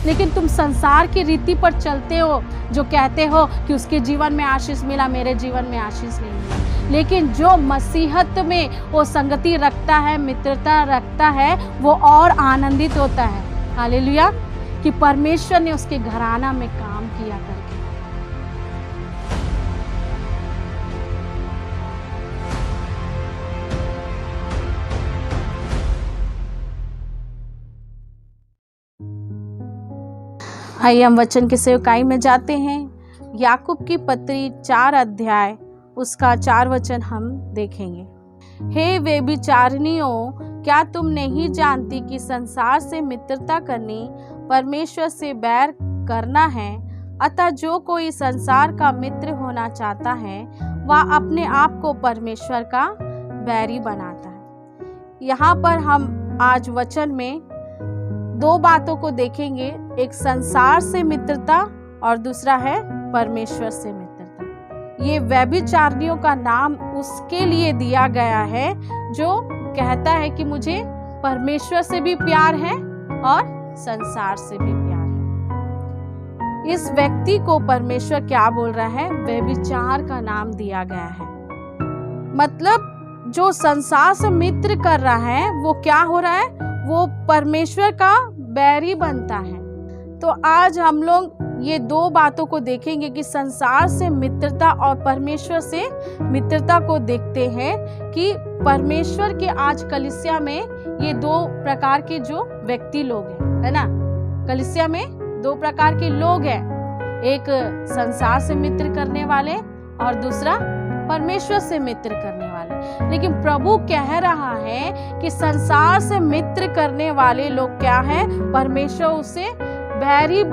लेकिन तुम संसार की रीति पर चलते हो, जो कहते हो कि उसके जीवन में आशीष मिला, मेरे जीवन में आशीष नहीं मिला। लेकिन जो मसीहत में वो संगति रखता है, मित्रता रखता है, वो और आनंदित होता है। हालेलुया, कि परमेश्वर ने उसके घराना में काम किया करके। आइए हम वचन की सेवकाई में जाते हैं। याकूब की पत्री 4 अध्याय उसका 4 वचन हम देखेंगे। हे व्यभिचारिणियों, क्या तुम नहीं जानती कि संसार से मित्रता करनी परमेश्वर से बैर करना है? अतः जो कोई संसार का मित्र होना चाहता है वह अपने आप को परमेश्वर का बैरी बनाता है। यहाँ पर हम आज वचन में 2 बातों को देखेंगे, एक संसार से मित्रता और दूसरा है परमेश्वर से मित्रता। ये व्यभिचारिणियों का नाम उसके लिए दिया गया है जो कहता है कि मुझे परमेश्वर से भी प्यार है और संसार से भी प्यार है। इस व्यक्ति को परमेश्वर क्या बोल रहा है? व्यभिचार का नाम दिया गया है। मतलब जो संसार से मित्र कर रहा है वो क्या हो रहा है? वो परमेश्वर का बैरी बनता है। तो आज हम लोग ये 2 बातों को देखेंगे कि संसार से मित्रता और परमेश्वर से मित्रता को देखते हैं कि परमेश्वर के आज कलीसिया में ये 2 प्रकार के जो व्यक्ति लोग हैं, है ना। कलीसिया में 2 प्रकार के लोग हैं, एक संसार से मित्र करने वाले और दूसरा परमेश्वर से मित्र करने वाले। लेकिन प्रभु कह रहा है कि संसार से मित्र करने वाले लोग क्या है? परमेश्वर उसे बैरी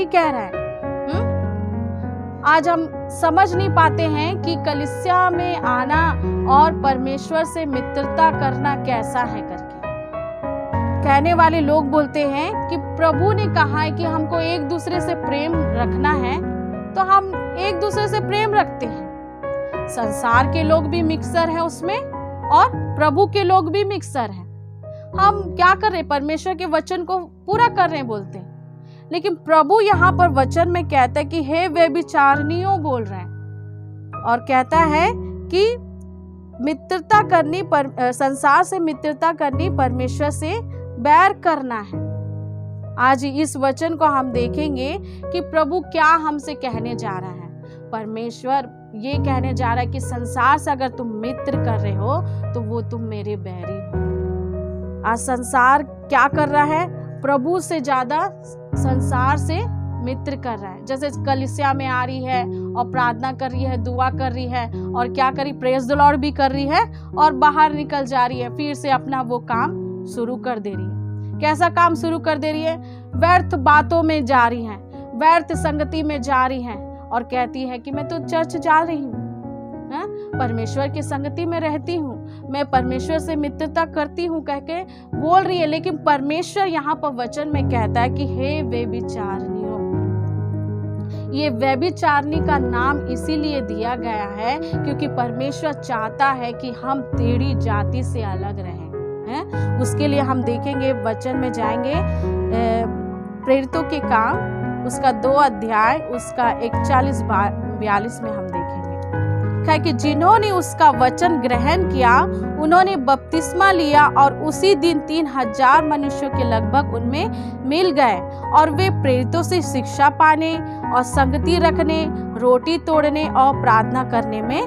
कह रहा है। आज हम समझ नहीं पाते हैं कि कलीसिया में आना और परमेश्वर से मित्रता करना कैसा है करके। कहने वाले लोग बोलते हैं कि प्रभु ने कहा है कि हमको एक दूसरे से प्रेम रखना है, तो हम एक दूसरे से प्रेम रखते हैं। संसार के लोग भी मिक्सर है उसमें और प्रभु के लोग भी मिक्सर है। हम क्या कर रहे? परमेश्वर के वचन को पूरा कर रहे हैं बोलते हैं, लेकिन प्रभु यहाँ पर वचन में कहता है कि हे व्यभिचारिणियों बोल रहे हैं और कहता है कि मित्रता करनी संसार से मित्रता करनी परमेश्वर से बैर करना है। आज इस वचन को हम देखेंगे कि प्रभु क्या हमसे कहने जा रहा है। परमेश्वर ये कहने जा रहा है कि संसार से अगर तुम मित्र कर रहे हो तो वो तुम मेरे बैरी हो। आज संसार क्या कर रहा है? प्रभु से ज्यादा संसार से मित्र कर रहा है। जैसे कलीसिया में आ रही है और प्रार्थना कर रही है, दुआ कर रही है और क्या करी, प्रेज द लॉर्ड भी कर रही है और बाहर निकल जा रही है, फिर से अपना वो काम शुरू कर दे रही है। कैसा काम शुरू कर दे रही है? व्यर्थ बातों में जा रही है, व्यर्थ संगति में जा रही है और कहती है कि मैं तो चर्च जा रही हूँ, परमेश्वर की संगति में रहती हूँ, मैं परमेश्वर से मित्रता करती हूँ कह के बोल रही है। लेकिन परमेश्वर यहाँ पर वचन में कहता है कि हे व्यभिचारिणियों। ये व्यभिचारिणी का नाम इसीलिए दिया गया है क्योंकि परमेश्वर चाहता है कि हम टेढ़ी जाति से अलग रहें, हैं? उसके लिए हम देखेंगे, वचन में जाएंगे, प्रेरितों के काम उसका 2 अध्याय उसका 41-42 में हम देखेंगे कि जिन्होंने उसका वचन ग्रहण किया उन्होंने बपतिस्मा लिया और उसी दिन 3000 मनुष्यों के लगभग उनमें मिल गए और वे प्रेरितों से शिक्षा पाने और संगति रखने, रोटी तोड़ने और प्रार्थना करने में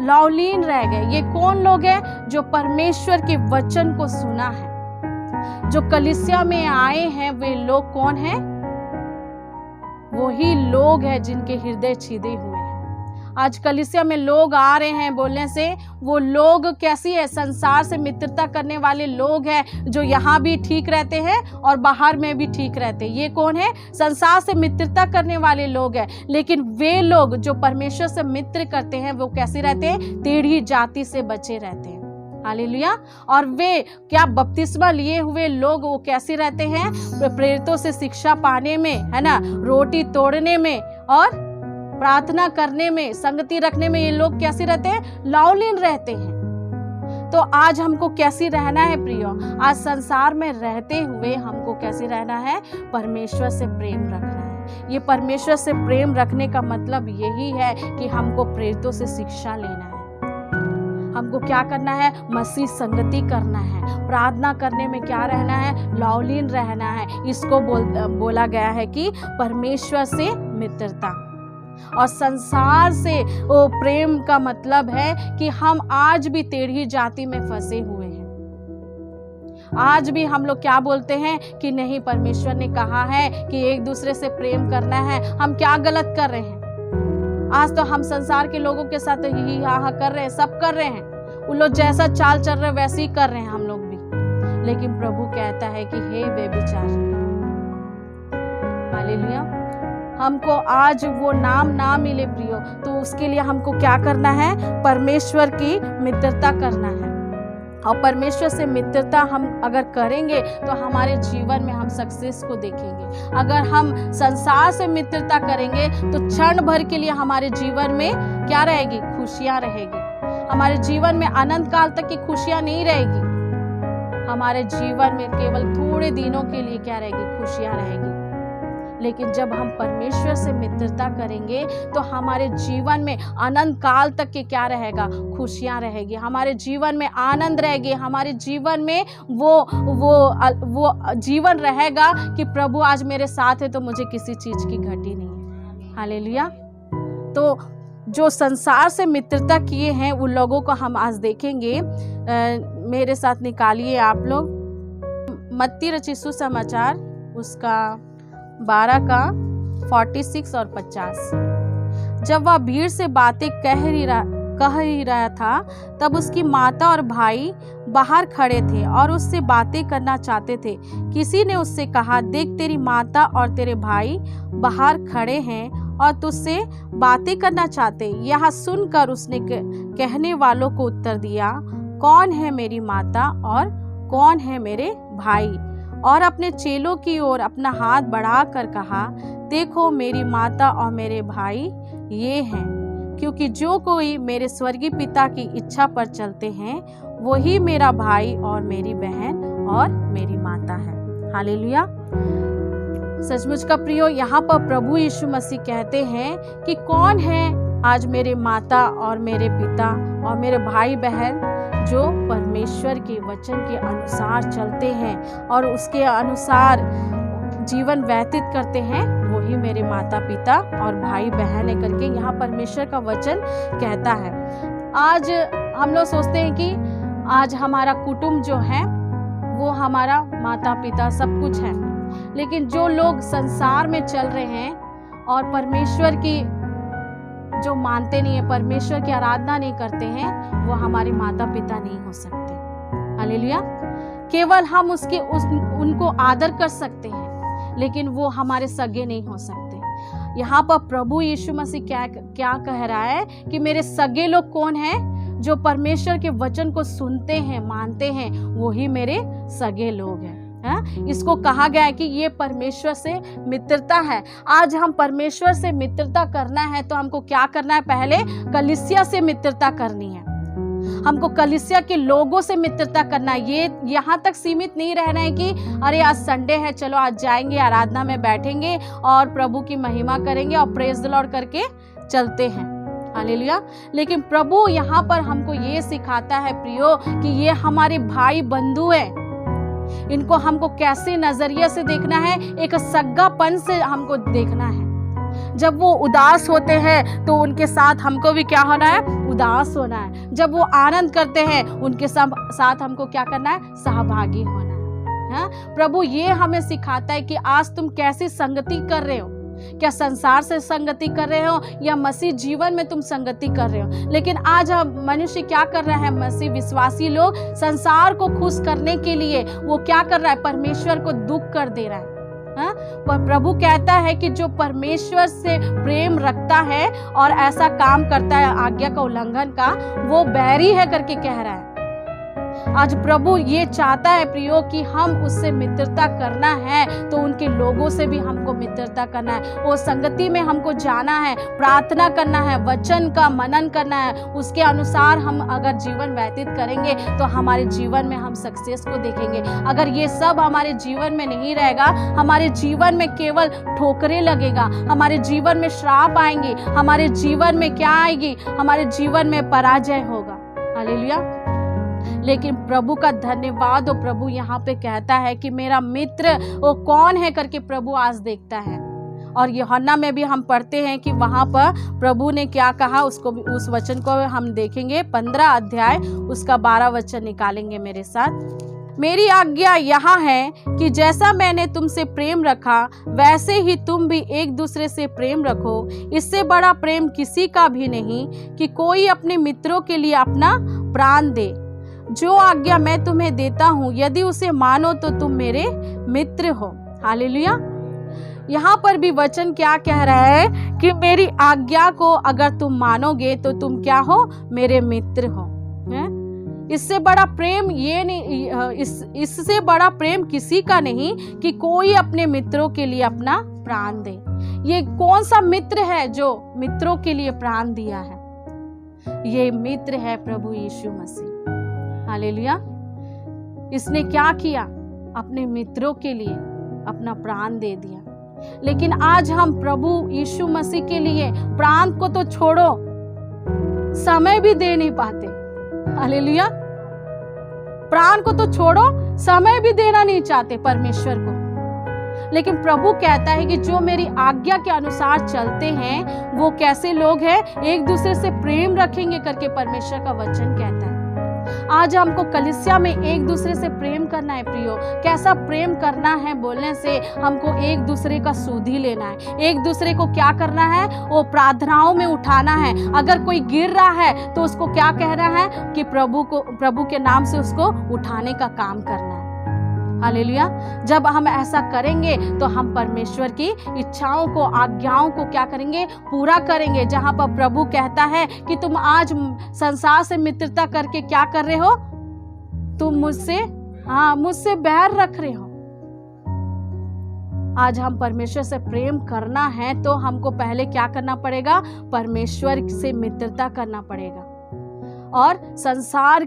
लौलीन रह गए। ये कौन लोग हैं? जो परमेश्वर के वचन को सुना है, जो कलीसिया में आए हैं। वे लोग कौन हैं? वही लोग हैं जिनके हृदय छिदे हुए हैं। आज कलीसिया में लोग आ रहे हैं बोलने से, वो लोग कैसी है? संसार से मित्रता करने वाले लोग हैं जो यहाँ भी ठीक रहते हैं और बाहर में भी ठीक रहते हैं। ये कौन है? संसार से मित्रता करने वाले लोग हैं। लेकिन वे लोग जो परमेश्वर से मित्र करते हैं वो कैसे रहते हैं? टेढ़ी जाति से बचे रहते हैं। हालेलुया। और वे क्या बपतिस्मा लिए हुए लोग वो कैसे रहते हैं? प्रेरितों से शिक्षा पाने में, है ना, रोटी तोड़ने में और प्रार्थना करने में, संगति रखने में ये लोग कैसे रहते हैं? लौलीन रहते हैं। तो आज हमको कैसी रहना है प्रियो? आज संसार में रहते हुए हमको कैसे रहना है? परमेश्वर से प्रेम रखना है। ये परमेश्वर से प्रेम रखने का मतलब यही है कि हमको प्रेरितों से शिक्षा लेना है। हमको क्या करना है? मसीह संगति करना है। प्रार्थना करने में क्या रहना है? लौलीन रहना है। इसको बोला गया है कि परमेश्वर से मित्रता। और संसार से वो प्रेम का मतलब है कि हम आज भी टेढ़ी जाति में फंसे हुए हैं। आज भी हम लोग क्या बोलते हैं कि नहीं, परमेश्वर ने कहा है कि एक दूसरे से प्रेम करना है। हम क्या गलत कर रहे हैं? आज तो हम संसार के लोगों के साथ ही हा कर रहे हैं, सब कर रहे हैं। उन लोग जैसा चाल चल रहे वैसे ही कर रहे हैं हम लोग भी। लेकिन प्रभु कहता है कि हे व्यभिचार, हालेलुया, हमको आज वो नाम ना मिले प्रियो, तो उसके लिए हमको क्या करना है? परमेश्वर की मित्रता करना है। और परमेश्वर से मित्रता हम अगर करेंगे तो हमारे जीवन में हम सक्सेस को देखेंगे। अगर हम संसार से मित्रता करेंगे तो क्षण भर के लिए हमारे जीवन में क्या रहेगी? खुशियां रहेगी। हमारे जीवन में अनंत काल तक की खुशियां नहीं रहेगी। हमारे जीवन में केवल थोड़े दिनों के लिए क्या रहेगी? खुशियां रहेगी। लेकिन जब हम परमेश्वर से मित्रता करेंगे तो हमारे जीवन में अनंत काल तक के क्या रहेगा? खुशियां रहेगी। हमारे जीवन में आनंद रहेगी। हमारे जीवन में वो जीवन रहेगा कि प्रभु आज मेरे साथ है तो मुझे किसी चीज की घटी नहीं है। हालेलुया। तो जो संसार से मित्रता किए हैं उन लोगों को हम आज देखेंगे। मेरे साथ निकालिए आप लोग मत्ती रचित सुसमाचार उसका 12 का 46 और 50। जब वह भीड़ से बातें कह ही रहा था तब उसकी माता और भाई बाहर खड़े थे और उससे बातें करना चाहते थे। किसी ने उससे कहा, देख तेरी माता और तेरे भाई बाहर खड़े हैं और तुझसे बातें करना चाहते। यह सुनकर उसने कहने वालों को उत्तर दिया, कौन है मेरी माता और कौन है मेरे भाई? और अपने चेलों की ओर अपना हाथ बढ़ाकर कहा, देखो मेरी माता और मेरे भाई ये हैं। क्योंकि जो कोई मेरे स्वर्गीय पिता की इच्छा पर चलते हैं वही मेरा भाई और मेरी बहन और मेरी माता है। हालेलुया। सचमुच का प्रियो, यहाँ पर प्रभु यीशु मसीह कहते हैं कि कौन है आज मेरे माता और मेरे पिता और मेरे भाई बहन जो परमेश्वर के वचन के अनुसार चलते हैं और उसके अनुसार जीवन व्यतीत करते हैं, वही मेरे माता पिता और भाई बहन है करके यहाँ परमेश्वर का वचन कहता है। आज हम लोग सोचते हैं कि आज हमारा कुटुंब जो है वो हमारा माता पिता सब कुछ है, लेकिन जो लोग संसार में चल रहे हैं और परमेश्वर की जो मानते नहीं है, परमेश्वर की आराधना नहीं करते हैं, वो हमारे माता पिता नहीं हो सकते। हालेलुया। केवल हम उनको आदर कर सकते हैं, लेकिन वो हमारे सगे नहीं हो सकते। यहाँ पर प्रभु यीशु मसीह क्या कह रहा है कि मेरे सगे लोग कौन हैं? जो परमेश्वर के वचन को सुनते हैं, मानते हैं, वही मेरे सगे लोग हैं। इसको कहा गया है कि ये परमेश्वर से मित्रता है। आज हम परमेश्वर से मित्रता करना है तो हमको क्या करना है? पहले कलीसिया से मित्रता करनी है। हमको कलीसिया के लोगों से मित्रता करना है। ये यहाँ तक सीमित नहीं रहना है कि अरे आज संडे है, चलो आज जाएंगे, आराधना में बैठेंगे और प्रभु की महिमा करेंगे और प्रेज द लॉर्ड करके चलते हैं। हालेलुया। लेकिन प्रभु यहाँ पर हमको ये सिखाता है प्रियो कि ये हमारे भाई बंधु है। इनको हमको कैसे नजरिए से देखना है? एक सगापन से हमको देखना है। जब वो उदास होते हैं तो उनके साथ हमको भी क्या होना है? उदास होना है। जब वो आनंद करते हैं उनके साथ हमको क्या करना है? सहभागी होना है। प्रभु ये हमें सिखाता है कि आज तुम कैसी संगति कर रहे हो। क्या संसार से संगति कर रहे हो या मसीह जीवन में तुम संगति कर रहे हो? लेकिन आज मनुष्य क्या कर रहा है? मसीह विश्वासी लोग संसार को खुश करने के लिए वो क्या कर रहा है? परमेश्वर को दुख कर दे रहा है। पर प्रभु कहता है कि जो परमेश्वर से प्रेम रखता है और ऐसा काम करता है आज्ञा का उल्लंघन का, वो बैरी है करके कह रहा है। आज प्रभु ये चाहता है प्रियो कि हम उससे मित्रता करना है तो उनके लोगों से भी हमको मित्रता करना है, वो संगति में हमको जाना है, प्रार्थना करना है, वचन का मनन करना है। उसके अनुसार हम अगर जीवन व्यतीत करेंगे तो हमारे जीवन में हम सक्सेस को देखेंगे। अगर ये सब हमारे जीवन में नहीं रहेगा, हमारे जीवन में केवल ठोकरें लगेगा, हमारे जीवन में श्राप आएंगे, हमारे जीवन में क्या आएगी, हमारे जीवन में पराजय होगा। हालेलुया। लेकिन प्रभु का धन्यवाद हो, प्रभु यहाँ पे कहता है कि मेरा मित्र वो कौन है करके प्रभु आज देखता है। और यूहन्ना में भी हम पढ़ते हैं कि वहाँ पर प्रभु ने क्या कहा, उसको भी, उस वचन को हम देखेंगे। 15 अध्याय उसका 12 वचन निकालेंगे मेरे साथ। मेरी आज्ञा यहाँ है कि जैसा मैंने तुमसे प्रेम रखा वैसे ही तुम भी एक दूसरे से प्रेम रखो। इससे बड़ा प्रेम किसी का भी नहीं कि कोई अपने मित्रों के लिए अपना प्राण दे। जो आज्ञा मैं तुम्हें देता हूँ यदि उसे मानो तो तुम मेरे मित्र हो। हालेलुया। यहाँ पर भी वचन क्या कह रहा है कि मेरी आज्ञा को अगर तुम मानोगे तो तुम क्या हो, मेरे मित्र हो। इससे बड़ा प्रेम ये नहीं, इससे बड़ा प्रेम किसी का नहीं कि कोई अपने मित्रों के लिए अपना प्राण दे। ये कौन सा मित्र है जो मित्रों के लिए प्राण दिया है? ये मित्र है प्रभु यीशु मसीह। हालेलुया। इसने क्या किया? अपने मित्रों के लिए अपना प्राण दे दिया। लेकिन आज हम प्रभु यीशु मसीह के लिए प्राण को तो छोड़ो, समय भी दे नहीं पाते। हालेलुया। प्राण को तो छोड़ो, समय भी देना नहीं चाहते परमेश्वर को। लेकिन प्रभु कहता है कि जो मेरी आज्ञा के अनुसार चलते हैं वो कैसे लोग हैं, एक दूसरे से प्रेम रखेंगे करके परमेश्वर का वचन कहता है। आज हमको कलीसिया में एक दूसरे से प्रेम करना है प्रियो। कैसा प्रेम करना है बोलने से हमको एक दूसरे का सुधि लेना है। एक दूसरे को क्या करना है, वो प्रार्थनाओं में उठाना है। अगर कोई गिर रहा है तो उसको क्या कहना है कि प्रभु के नाम से उसको उठाने का काम करना है। हालेलुया। जब हम ऐसा करेंगे तो हम परमेश्वर की इच्छाओं को, आज्ञाओं को क्या करेंगे, पूरा करेंगे। जहां पर प्रभु कहता है कि तुम आज संसार से मित्रता करके क्या कर रहे हो, तुम मुझसे बैर रख रहे हो। आज हम परमेश्वर से प्रेम करना है तो हमको पहले क्या करना पड़ेगा, परमेश्वर से मित्रता करना पड़ेगा और संसार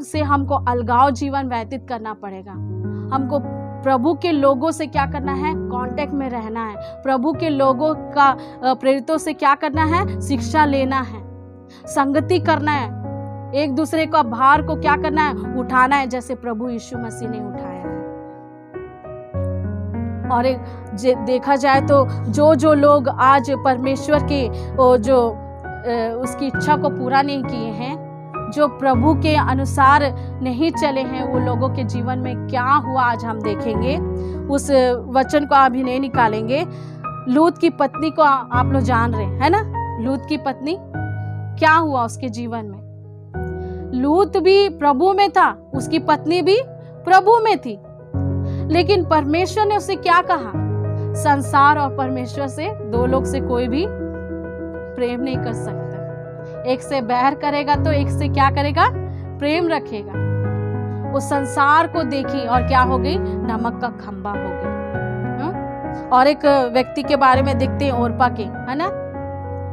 से हमको अलगाव जीवन व्यतीत करना पड़ेगा। हमको प्रभु के लोगों से क्या करना है, कांटेक्ट में रहना है। प्रभु के लोगों का प्रेरितों से क्या करना है, शिक्षा लेना है, संगति करना है, एक दूसरे का भार को क्या करना है, उठाना है, जैसे प्रभु यीशु मसीह ने उठाया है। और एक देखा जाए तो जो लोग आज परमेश्वर के उसकी इच्छा को पूरा नहीं किए हैं, जो प्रभु के अनुसार नहीं चले हैं, वो लोगों के जीवन में क्या हुआ आज हम देखेंगे। उस वचन को अभी नहीं निकालेंगे। लूत की पत्नी को आप लोग जान रहे हैं ना, लूत की पत्नी क्या हुआ उसके जीवन में। लूत भी प्रभु में था, उसकी पत्नी भी प्रभु में थी, लेकिन परमेश्वर ने उसे क्या कहा, संसार और परमेश्वर से, दो लोग से कोई भी प्रेम नहीं कर सकता। एक से बैर करेगा तो एक से क्या करेगा, प्रेम रखेगा। वो संसार को देखी और क्या हो गई, नमक का खंबा हो गई। और एक व्यक्ति के बारे में देखते हैं, ओरपा के, है ना,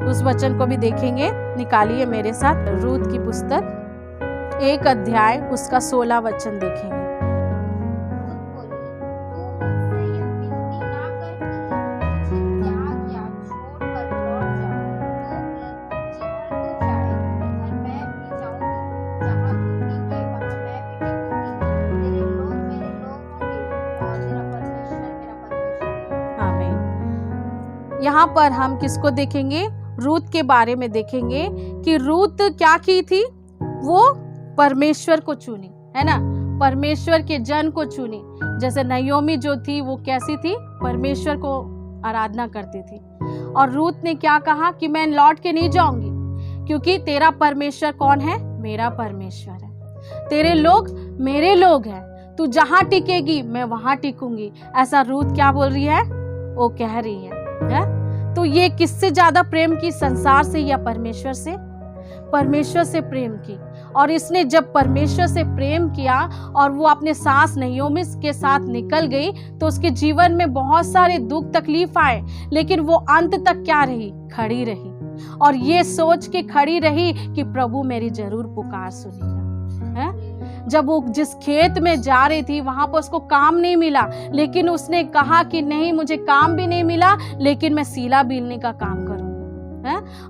उस वचन को भी देखेंगे। निकालिए मेरे साथ रूत की पुस्तक 1 अध्याय उसका 16 वचन देखेंगे। यहाँ पर हम किसको देखेंगे, रूत के बारे में देखेंगे कि रूत क्या की थी, वो परमेश्वर को चुनी, है ना, परमेश्वर के जन को चुनी। जैसे नयोमी जो थी वो कैसी थी, परमेश्वर को आराधना करती थी। और रूत ने क्या कहा कि मैं लौट के नहीं जाऊंगी, क्योंकि तेरा परमेश्वर कौन है, मेरा परमेश्वर है, तेरे लोग मेरे लोग हैं, तू जहां टिकेगी मैं वहां टिकूंगी। ऐसा रूत क्या बोल रही है, वो कह रही है। तो ये किससे ज्यादा प्रेम की, संसार से या परमेश्वर से? परमेश्वर से प्रेम की। और इसने जब परमेश्वर से प्रेम किया और वो अपने सास नयोमी के साथ निकल गई, तो उसके जीवन में बहुत सारे दुख तकलीफ आए, लेकिन वो अंत तक क्या रही? खड़ी रही, और ये सोच के खड़ी रही कि प्रभु मेरी जरूर पुकार सुनेगा। है? जब वो जिस खेत में जा रही थी वहां पर उसको काम नहीं मिला, लेकिन उसने कहा कि नहीं, मुझे काम भी नहीं मिला, लेकिन मैं सीला बीनने का काम करूंगी।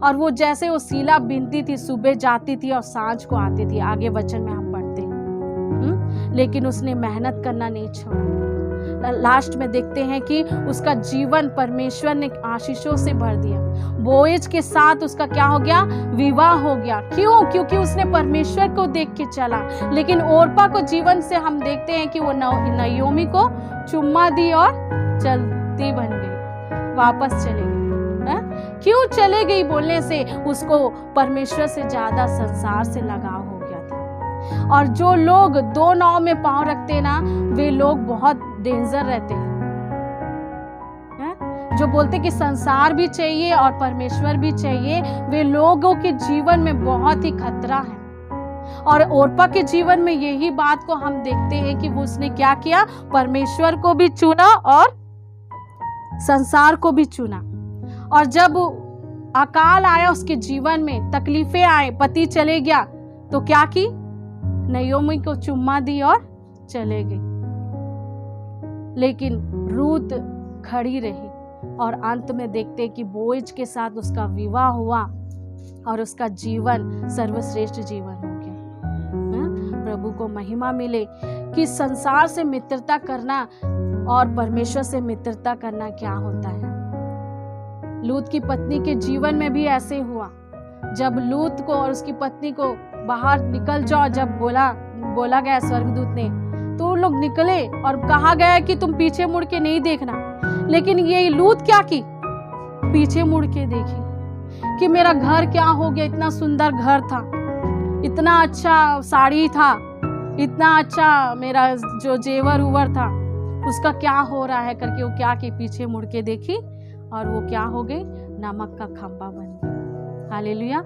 और वो जैसे वो सीला बीनती थी, सुबह जाती थी और सांझ को आती थी, आगे वचन में हम पढ़ते हैं। लेकिन उसने मेहनत करना नहीं छोड़ा। लास्ट में देखते हैं कि उसका जीवन परमेश्वर ने आशीषों से भर दिया। बोएज के साथ उसका क्या हो गया? विवाह हो गया। क्यों? क्योंकि उसने परमेश्वर को देख के चला। लेकिन ओरपा को जीवन से हम देखते हैं कि वो नयोमी को चुम्मा दी और चलती बन गई, वापस चली गई। क्यों चले गई? बोलने से उसको परमेश्वर से ज्यादा संसार से लगाव हो गया था। और जो लोग दो नाव में पांव रखते ना, वे लोग बहुत डेंजर रहते हैं। जो बोलते कि संसार भी चाहिए और परमेश्वर भी चाहिए, वे लोगों के जीवन में बहुत ही खतरा है। और ओरपा के जीवन में यही बात को हम देखते हैं कि वो उसने क्या किया? परमेश्वर को भी चुना और संसार को भी चुना। और जब अकाल आया उसके जीवन में, तकलीफें आए, पति चले गया, तो क्या की? नयोमी को चुम्मा दी और चले गई। लेकिन रूत खड़ी रही, और अंत में देखते कि बोएज के साथ उसका विवाह हुआ और उसका जीवन सर्वश्रेष्ठ जीवन हो गया। प्रभु को महिमा मिले कि संसार से मित्रता करना और परमेश्वर से मित्रता करना क्या होता है। लूत की पत्नी के जीवन में भी ऐसे हुआ। जब लूत को और उसकी पत्नी को बाहर निकल जाओ जब बोला गया स्वर्गदूत ने, तो वो लोग निकले और कहा गया कि तुम पीछे मुड़ के नहीं देखना। लेकिन ये लूत क्या की? पीछे मुड़ के देखी कि मेरा घर क्या हो गया। इतना सुंदर घर था, इतना अच्छा साड़ी था, इतना अच्छा मेरा जो जेवर उवर था, उसका क्या हो रहा है करके वो क्या की? पीछे मुड़ के देखी और वो क्या हो गई? नमक का खंबा बन गई। हालेलुया।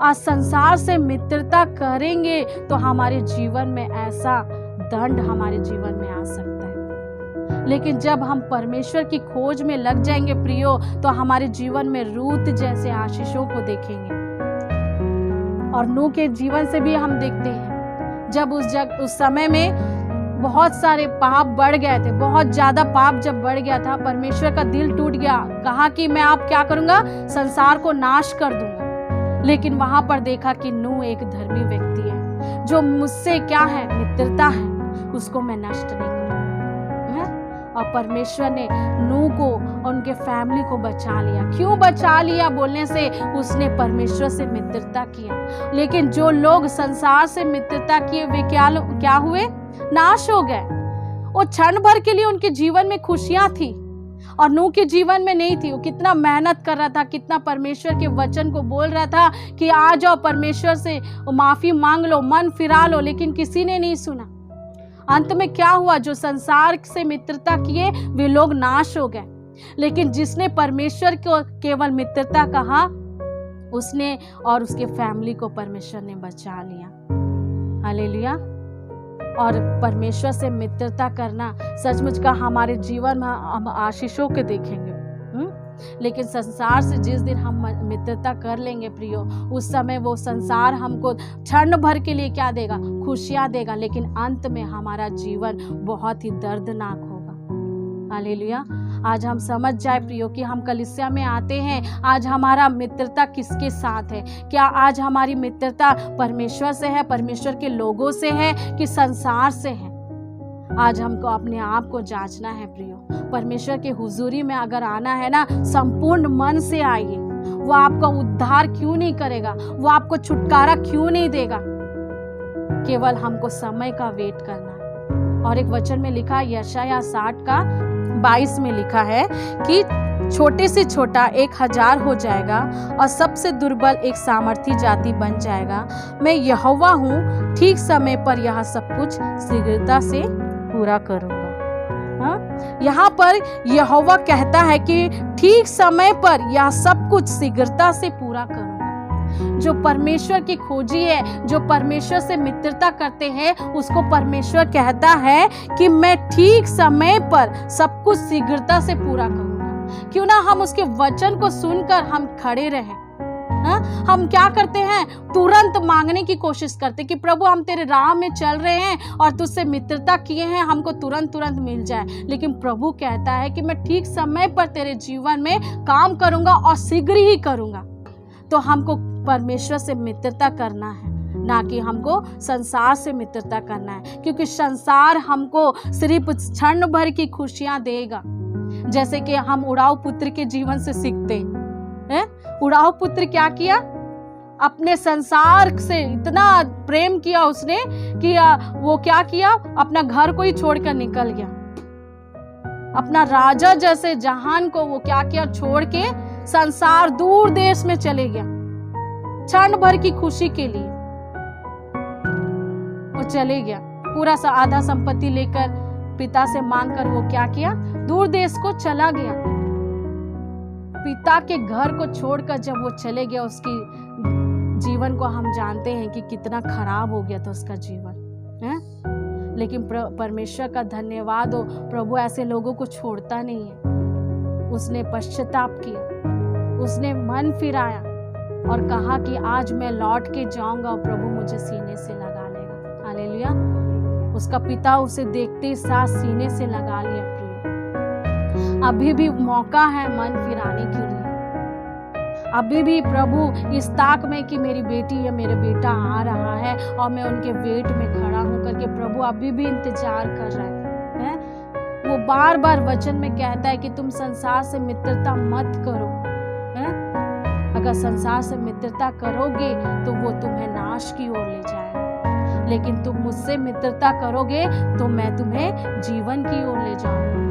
आज संसार से मित्रता करेंगे तो हमारे जीवन में ऐसा दंड हमारे जीवन में आ सकता है। लेकिन जब हम परमेश्वर की खोज में लग जाएंगे प्रियो, तो हमारे जीवन में रूत जैसे आशीषों को देखेंगे। और नूह के जीवन से भी हम देखते हैं, जब उस समय में बहुत सारे पाप बढ़ गए थे, बहुत ज्यादा पाप जब बढ़ गया था, परमेश्वर का दिल टूट गया। कहा कि मैं आप क्या करूंगा? संसार को नाश कर दूंगा। लेकिन वहां पर देखा कि नूह एक धर्मी व्यक्ति है, जो मुझसे क्या है? मित्रता है, उसको मैं नष्ट नहीं करूंगा। और परमेश्वर ने नूह को और उनके फैमिली को बचा लिया। क्यों बचा लिया? बोलने से उसने परमेश्वर से मित्रता किया। लेकिन जो लोग संसार से मित्रता किए, वे क्या हुए? नाश हो गए। वो क्षण भर के लिए उनके जीवन में खुशियां थी और नूह के जीवन में नहीं थी। वो कितना मेहनत कर रहा था, कितना परमेश्वर के वचन को बोल रहा था कि आ जाओ परमेश्वर से माफी मांग लो, मन फिरा लो, लेकिन किसी ने नहीं सुना। अंत में क्या हुआ? जो संसार से मित्रता किए वे लोग नाश हो गए। लेकिन जिसने परमेश्वर को केवल मित्रता कहा, उसने और उसके फैमिली को परमेश्वर ने बचा लिया। हालेलुया। और परमेश्वर से मित्रता करना सचमुच का हमारे जीवन में हम आशीषों के देखेंगे। लेकिन संसार से जिस दिन हम मित्रता कर लेंगे प्रियो, उस समय वो संसार हमको क्षण भर के लिए क्या देगा? खुशियां देगा, लेकिन अंत में हमारा जीवन बहुत ही दर्दनाक होगा। हालेलुया। आज हम समझ जाए प्रियो कि हम कलीसिया में आते हैं, आज हमारा मित्रता किसके साथ है? क्या आज हमारी मित्रता परमेश्वर से है, परमेश्वर के लोगों से है, कि संसार से है? आज हमको अपने आप को जांचना है प्रियो। परमेश्वर के हुजूरी में अगर आना है ना, संपूर्ण मन से आइए। वो आपका उद्धार क्यों नहीं करेगा? वो आपको छुटकारा क्यों नहीं देगा? केवल हमको समय का वेट करना है। और एक वचन में लिखा, यशायाह 60 का 22 में लिखा है कि छोटे से छोटा 1000 हो जाएगा और सबसे दुर्बल एक सामर्थी जाति बन जाएगा। मैं यहोवा हूँ, ठीक समय पर यह सब कुछ शीघ्रता से पूरा करूंगा। यहाँ पर यहोवा कहता है कि ठीक समय पर यह सब कुछ शीघ्रता से पूरा करूंगा। जो परमेश्वर की खोजी है, जो परमेश्वर से मित्रता करते हैं, उसको परमेश्वर कहता है कि मैं ठीक समय पर सब कुछ शीघ्रता से पूरा करूंगा। क्यों ना हम उसके वचन को सुनकर हम खड़े रहें। हम क्या करते हैं, तुरंत मांगने की कोशिश करते कि प्रभु हम तेरे राह में चल रहे हैं और तुझसे मित्रता किए हैं, हमको तुरंत तुरंत मिल जाए। लेकिन प्रभु कहता है कि मैं ठीक समय पर तेरे जीवन में काम करूंगा और शीघ्र ही करूंगा। तो हमको परमेश्वर से मित्रता करना है, ना कि हमको संसार से मित्रता करना है, क्योंकि संसार हमको सिर्फ क्षण भर की खुशियां देगा। जैसे कि हम उड़ाऊ पुत्र के जीवन से सीखते हैं। उड़ाऊ पुत्र क्या किया, अपने संसार से इतना प्रेम किया उसने कि वो क्या किया, अपना घर को ही छोड़कर निकल गया। अपना राजा जैसे जहान को वो क्या किया, छोड़ के संसार दूर देश में चले गया। क्षण भर की खुशी के लिए वो चले गया। पूरा सा आधा संपत्ति लेकर पिता से मांगकर वो क्या किया, दूर देश को चला गया। पिता के घर को छोड़कर जब वो चले गया, उसकी जीवन को हम जानते हैं कि कितना खराब हो गया था उसका जीवन है। लेकिन परमेश्वर का धन्यवाद हो, प्रभु ऐसे लोगों को छोड़ता नहीं है। उसने पश्चाताप किया, उसने मन फिराया और कहा कि आज मैं लौट के जाऊंगा और प्रभु मुझे सीने से लगा लेगा। हालेलुया। उसका पिता उसे देखते साथ सीने से लगा लिया। अभी भी मौका है मन फिराने के लिए। अभी भी प्रभु इस ताक में कि मेरी बेटी या मेरा बेटा आ रहा है और मैं उनके वेट में खड़ा होकर के प्रभु अभी भी इंतजार कर रहा है। वो बार बार वचन में कहता है कि तुम संसार से मित्रता मत करो है? अगर संसार से मित्रता करोगे तो वो तुम्हें नाश की ओर ले जाएगा, लेकिन तुम मुझसे मित्रता करोगे तो मैं तुम्हें जीवन की ओर ले जाऊंगा।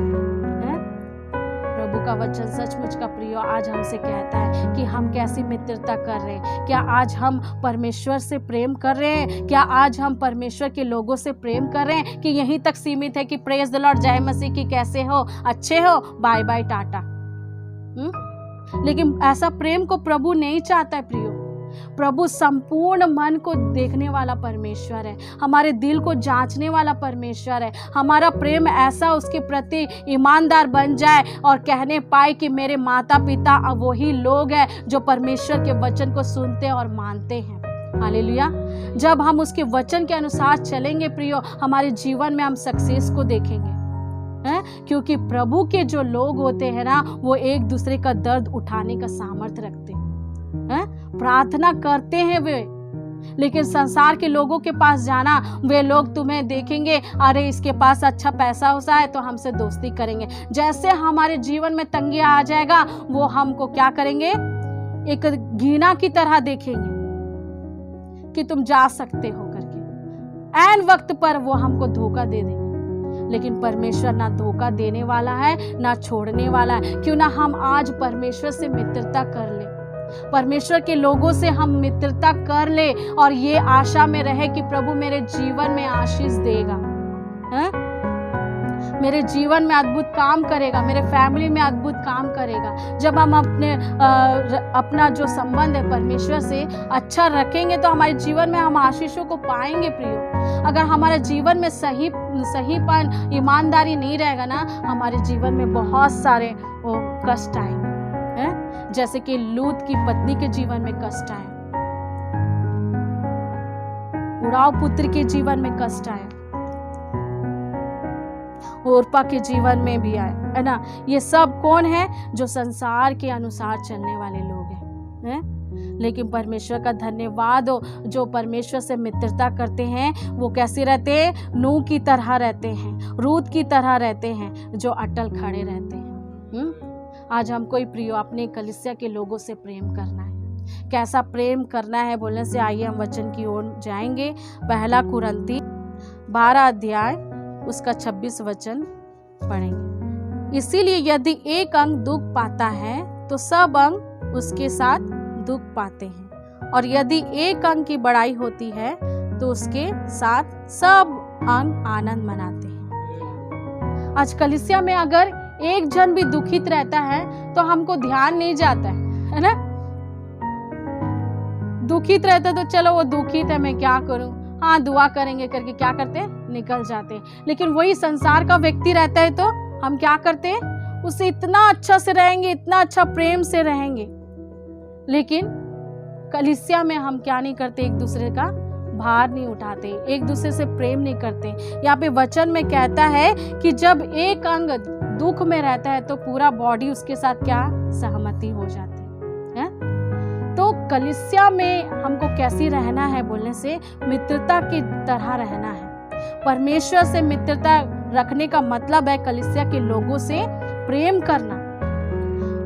प्रभु का वचन सचमुच का प्रिय आज हमसे कहता है कि हम कैसी मित्रता कर रहे हैं। क्या आज हम परमेश्वर से प्रेम कर रहे हैं? क्या आज हम परमेश्वर के लोगों से प्रेम कर रहे हैं कि यहीं तक सीमित है कि प्रेज द लॉर्ड, जय मसीह की, कैसे हो, अच्छे हो, बाय बाय टाटा। लेकिन ऐसा प्रेम को प्रभु नहीं चाहता है प्रियो। प्रभु संपूर्ण मन को देखने वाला परमेश्वर है, हमारे दिल को जांचने वाला परमेश्वर है। हमारा प्रेम ऐसा उसके प्रति ईमानदार बन जाए और कहने पाए कि मेरे माता पिता वही लोग हैं जो परमेश्वर के वचन को सुनते और मानते हैं। हालेलुया। जब हम उसके वचन के अनुसार चलेंगे प्रियो, हमारे जीवन में हम सक्सेस को देखेंगे है? क्योंकि प्रभु के जो लोग होते हैं ना, वो एक दूसरे का दर्द उठाने का सामर्थ्य रखते हैं, प्रार्थना करते हैं वे। लेकिन संसार के लोगों के पास जाना, वे लोग तुम्हें देखेंगे, अरे इसके पास अच्छा पैसा होता है तो हमसे दोस्ती करेंगे। जैसे हमारे जीवन में तंगी आ जाएगा, वो हमको क्या करेंगे, एक घृणा की तरह देखेंगे कि तुम जा सकते हो करके। ऐन वक्त पर वो हमको धोखा दे देंगे। लेकिन परमेश्वर ना धोखा देने वाला है, ना छोड़ने वाला है। क्यों ना हम आज परमेश्वर से मित्रता कर ले, परमेश्वर के लोगों से हम मित्रता कर ले और ये आशा में रहे कि प्रभु मेरे जीवन में आशीष देगा है? मेरे जीवन में अद्भुत काम करेगा, मेरे फैमिली में अद्भुत काम करेगा। जब हम अपना जो संबंध है परमेश्वर से अच्छा रखेंगे तो हमारे जीवन में हम आशीषों को पाएंगे प्रियो। अगर हमारे जीवन में सहीपन, ईमानदारी नहीं रहेगा ना, हमारे जीवन में बहुत सारे कष्ट आएंगे है? जैसे कि लूत की पत्नी के जीवन में कष्ट आए, उड़ाऊ पुत्र के जीवन में कष्ट आए, ओरपा के जीवन में भी आए है ना। ये सब कौन है? जो संसार के अनुसार चलने वाले लोग हैं। लेकिन परमेश्वर का धन्यवाद हो, जो परमेश्वर से मित्रता करते हैं वो कैसे रहते हैं? नूह की तरह रहते हैं, रूत की तरह रहते हैं, जो अटल खड़े रहते हैं। आज हमको प्रियो अपने कलीसिया के लोगों से प्रेम करना है। कैसा प्रेम करना है बोलने से आइए हम वचन की ओर जाएंगे। पहला कुरिन्थी 12 अध्याय उसका 26 वचन पढ़ेंगे। इसीलिए यदि एक अंग दुख पाता है तो सब अंग उसके साथ दुख पाते हैं, और यदि एक अंग की बड़ाई होती है तो उसके साथ सब अंग आनंद मनाते हैं। आज कलीसिया में अगर एक जन भी दुखित रहता है तो हमको ध्यान नहीं जाता है ना। दुखित रहते तो चलो वो दुखित है, मैं क्या करूं, हाँ दुआ करेंगे करके क्या करते हैं, निकल जाते हैं। लेकिन वही संसार का व्यक्ति रहता है तो हम क्या करते हैं, उससे इतना अच्छा से रहेंगे, इतना अच्छा प्रेम से रहेंगे। लेकिन कलीसिया में हम क्या नहीं करते, एक दूसरे का भार नहीं उठाते, एक दूसरे से प्रेम नहीं करते। यहाँ पे वचन में कहता है कि जब एक अंग दुख में रहता है तो पूरा बॉडी उसके साथ क्या सहमति हो जाती है। तो कलीसिया में हमको कैसी रहना है बोलने से, मित्रता की तरह रहना है। परमेश्वर से मित्रता रखने का मतलब है कलीसिया के लोगों से प्रेम करना।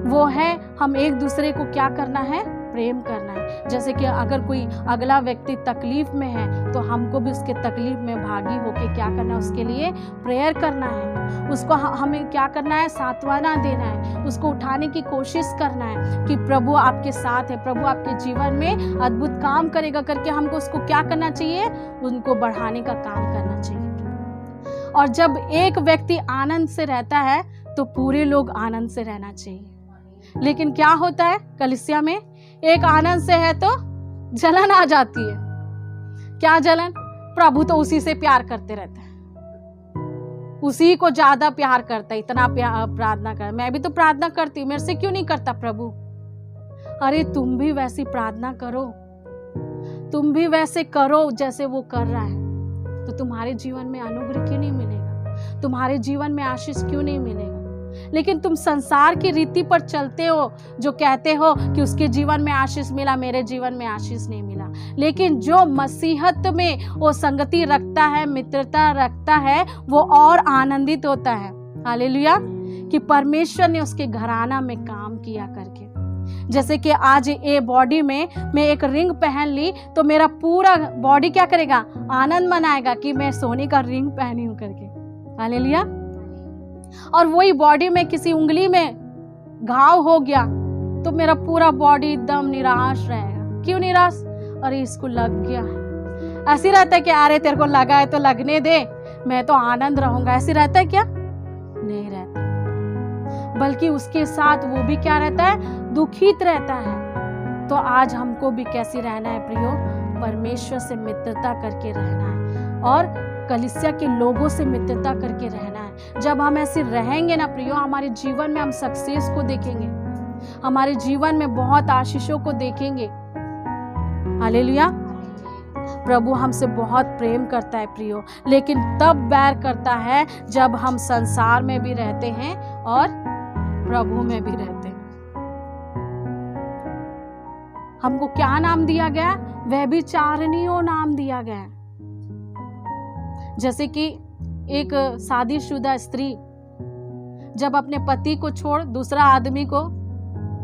वो है हम एक दूसरे को क्या करना है, प्रेम करना है। जैसे कि अगर कोई अगला व्यक्ति तकलीफ में है तो हमको भी उसके तकलीफ में भागी होके क्या करना है, उसके लिए प्रेयर करना है। उसको हमें क्या करना है, सांत्वना देना है, उसको उठाने की कोशिश करना है कि प्रभु आपके साथ है, प्रभु आपके जीवन में अद्भुत काम करेगा करके हमको उसको क्या करना चाहिए, उनको बढ़ाने का काम करना चाहिए। और जब एक व्यक्ति आनंद से रहता है तो पूरे लोग आनंद से रहना चाहिए। लेकिन क्या होता है कलीसिया में, एक आनंद से है तो जलन आ जाती है। क्या जलन, प्रभु तो उसी से प्यार करते रहता है, उसी को ज्यादा प्यार करता है, इतना प्रार्थना कर, मैं भी तो प्रार्थना करती हूँ, मेरे से क्यों नहीं करता प्रभु। अरे तुम भी वैसी प्रार्थना करो, तुम भी वैसे करो जैसे वो कर रहा है, तो तुम्हारे जीवन में अनुग्रह क्यों नहीं मिलेगा, तुम्हारे जीवन में आशीष क्यों नहीं मिलेगा। लेकिन तुम संसार की रीति पर चलते हो, जो कहते हो कि उसके जीवन में आशीष मिला, मेरे जीवन में आशीष नहीं मिला। लेकिन जो मसीहत में वो संगति रखता है, मित्रता रखता है, वो और आनंदित होता है। हालेलुया, कि परमेश्वर ने उसके घराना में काम किया करके। जैसे कि आज ये बॉडी में मैं एक रिंग पहन ली तो मेरा पूरा बॉडी क्या करेगा, आनंद मनाएगा कि मैं सोने का रिंग पहनी हूं करके। हालेलुया। और वही बॉडी में किसी उंगली में घाव हो गया तो मेरा पूरा बॉडी एकदम निराश रहेगा। क्यों निराश, अरे इसको लग गया है। ऐसी रहता है कि अरे तेरे को लगा है तो लगने दे, मैं तो आनंद रहूंगा, ऐसी रहता है क्या, नहीं रहता। बल्कि उसके साथ वो भी क्या रहता है, दुखित रहता है। तो आज हमको भी कैसी रहना है प्रियो, परमेश्वर से मित्रता करके रहना है और कलीसिया के लोगों से मित्रता करके रहना है। जब हम ऐसे रहेंगे ना प्रियो, हमारे जीवन में हम सक्सेस को देखेंगे, हमारे जीवन में बहुत आशीषों को देखेंगे। हालेलुया। प्रभु हमसे बहुत प्रेम करता है प्रियो, लेकिन तब बैर करता है जब हम संसार में भी रहते हैं और प्रभु में भी रहते हैं। हमको क्या नाम दिया गया, व्यभिचारिणियों नाम दिया गया। जैसे कि एक शादीशुदा स्त्री जब अपने पति को छोड़ दूसरा आदमी को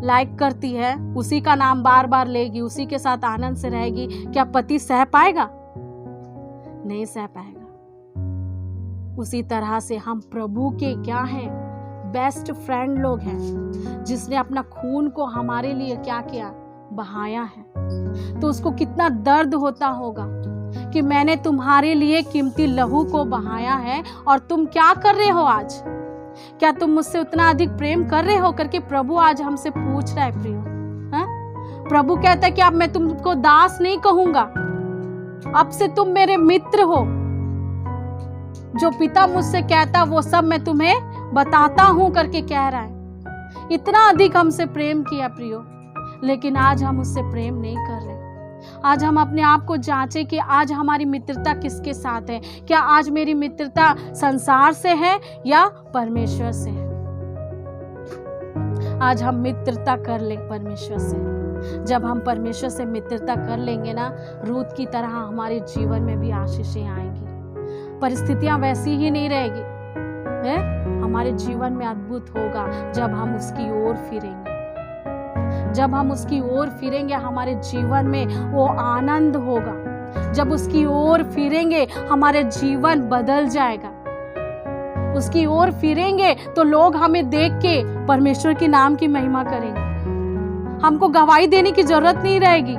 लाइक करती है, उसी का नाम बार बार लेगी, उसी के साथ आनंद से रहेगी, क्या पति सह पाएगा, नहीं सह पाएगा। उसी तरह से हम प्रभु के क्या हैं, बेस्ट फ्रेंड लोग हैं, जिसने अपना खून को हमारे लिए क्या किया, बहाया है। तो उसको कितना दर्द होता होगा कि मैंने तुम्हारे लिए कीमती लहू को बहाया है और तुम क्या कर रहे हो आज, क्या तुम मुझसे उतना अधिक प्रेम कर रहे हो करके प्रभु आज हमसे पूछ रहा है प्रियो। प्रभु कहता है कि अब मैं तुमको दास नहीं कहूंगा, अब से तुम मेरे मित्र हो। जो पिता मुझसे कहता वो सब मैं तुम्हें बताता हूं करके कह रहा है। इतना अधिक हमसे प्रेम किया प्रियो, लेकिन आज हम उससे प्रेम नहीं कर रहे। आज हम अपने आप को जांचें कि आज हमारी मित्रता किसके साथ है। क्या आज मेरी मित्रता संसार से है या परमेश्वर से है। आज हम मित्रता कर ले परमेश्वर से। जब हम परमेश्वर से मित्रता कर लेंगे ना, रूत की तरह हमारे जीवन में भी आशीषें आएंगी। परिस्थितियां वैसी ही नहीं रहेगी है? हमारे जीवन में अद्भुत होगा जब हम उसकी ओर फिरेंगे। जब हम उसकी ओर फिरेंगे हमारे जीवन में वो आनंद होगा। जब उसकी ओर फिरेंगे हमारे जीवन बदल जाएगा। उसकी ओर फिरेंगे तो लोग हमें देख के परमेश्वर के नाम की महिमा करेंगे। हमको गवाही देने की जरूरत नहीं रहेगी,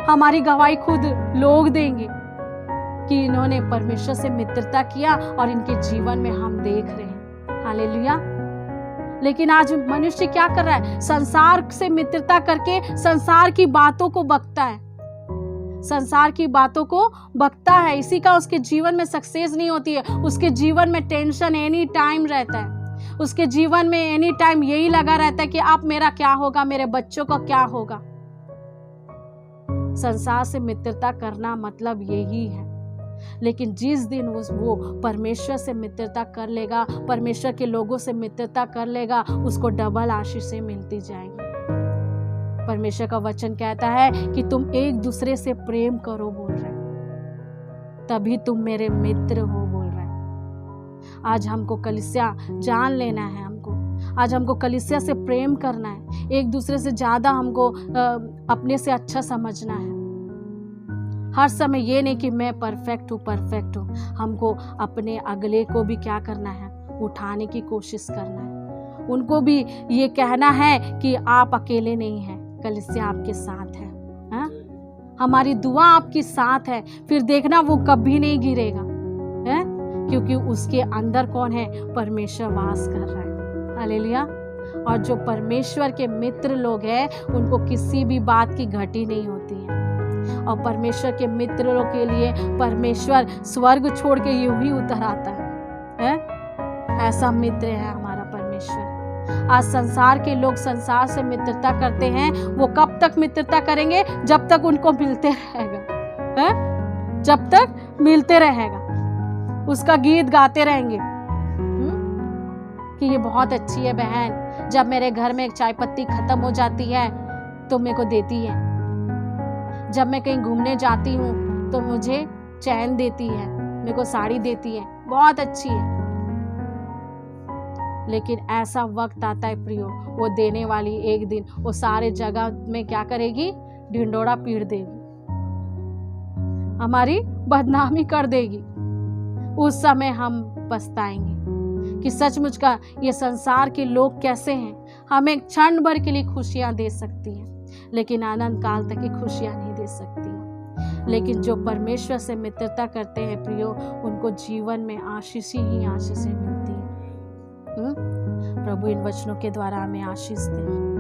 हमारी गवाही खुद लोग देंगे कि इन्होंने परमेश्वर से मित्रता किया और इनके जीवन में हम देख रहे हैं। हालेलुया। लेकिन आज मनुष्य क्या कर रहा है? संसार से मित्रता करके संसार की बातों को बकता है, संसार की बातों को बकता है। इसी का उसके जीवन में सक्सेस नहीं होती है। उसके जीवन में टेंशन एनी टाइम रहता है। उसके जीवन में एनी टाइम यही लगा रहता है कि अब मेरा क्या होगा, मेरे बच्चों का क्या होगा। संसार से मित्रता करना मतलब यही है। लेकिन जिस दिन वो परमेश्वर से मित्रता कर लेगा, परमेश्वर के लोगों से मित्रता कर लेगा, उसको डबल आशीषें मिलती जाएगी। परमेश्वर का वचन कहता है कि तुम एक दूसरे से प्रेम करो बोल रहे, तभी तुम मेरे मित्र हो बोल रहे। आज हमको कलीसिया जान लेना है, आज हमको कलीसिया से प्रेम करना है, एक दूसरे से ज्यादा हमको अपने से अच्छा समझना है। हर समय ये नहीं कि मैं परफेक्ट हूँ, हमको अपने अगले को भी क्या करना है, उठाने की कोशिश करना है। उनको भी ये कहना है कि आप अकेले नहीं हैं, कलीसिया आपके साथ है, हा? हमारी दुआ आपके साथ है। फिर देखना वो कभी नहीं गिरेगा, है? क्योंकि उसके अंदर कौन है? परमेश्वर वास कर रहा है। हालेलुया। और जो परमेश्वर के मित्र लोग हैं उनको किसी भी बात की घटी नहीं होती है। और परमेश्वर के मित्रों के लिए परमेश्वर स्वर्ग छोड़ के यूं ही उतर आता है? ऐसा मित्र है हमारा परमेश्वर। आज संसार के लोग संसार से मित्रता करते हैं। वो कब तक मित्रता करेंगे? जब तक उनको मिलते रहेगा, है? जब तक मिलते रहेगा, उसका गीत गाते रहेंगे कि ये बहुत अच्छी है बहन, जब मेरे घर में एक चाय पत्ती खत्म हो जाती है तो मेरे को देती है, जब मैं कहीं घूमने जाती हूँ तो मुझे चैन देती है, मेरे को साड़ी देती है, बहुत अच्छी है। लेकिन ऐसा वक्त आता है प्रियो, वो देने वाली एक दिन वो सारे जगह में क्या करेगी? ढिंडोरा पीट देगी, हमारी बदनामी कर देगी। उस समय हम पछताएंगे कि सचमुच का ये संसार के लोग कैसे हैं। हमें क्षण भर के लिए खुशियां दे सकती हैं, लेकिन अनंत काल तक की खुशियां नहीं दे सकती। लेकिन जो परमेश्वर से मित्रता करते हैं प्रियो, उनको जीवन में आशीष ही आशीषें मिलती है। प्रभु इन वचनों के द्वारा हमें आशीष दे।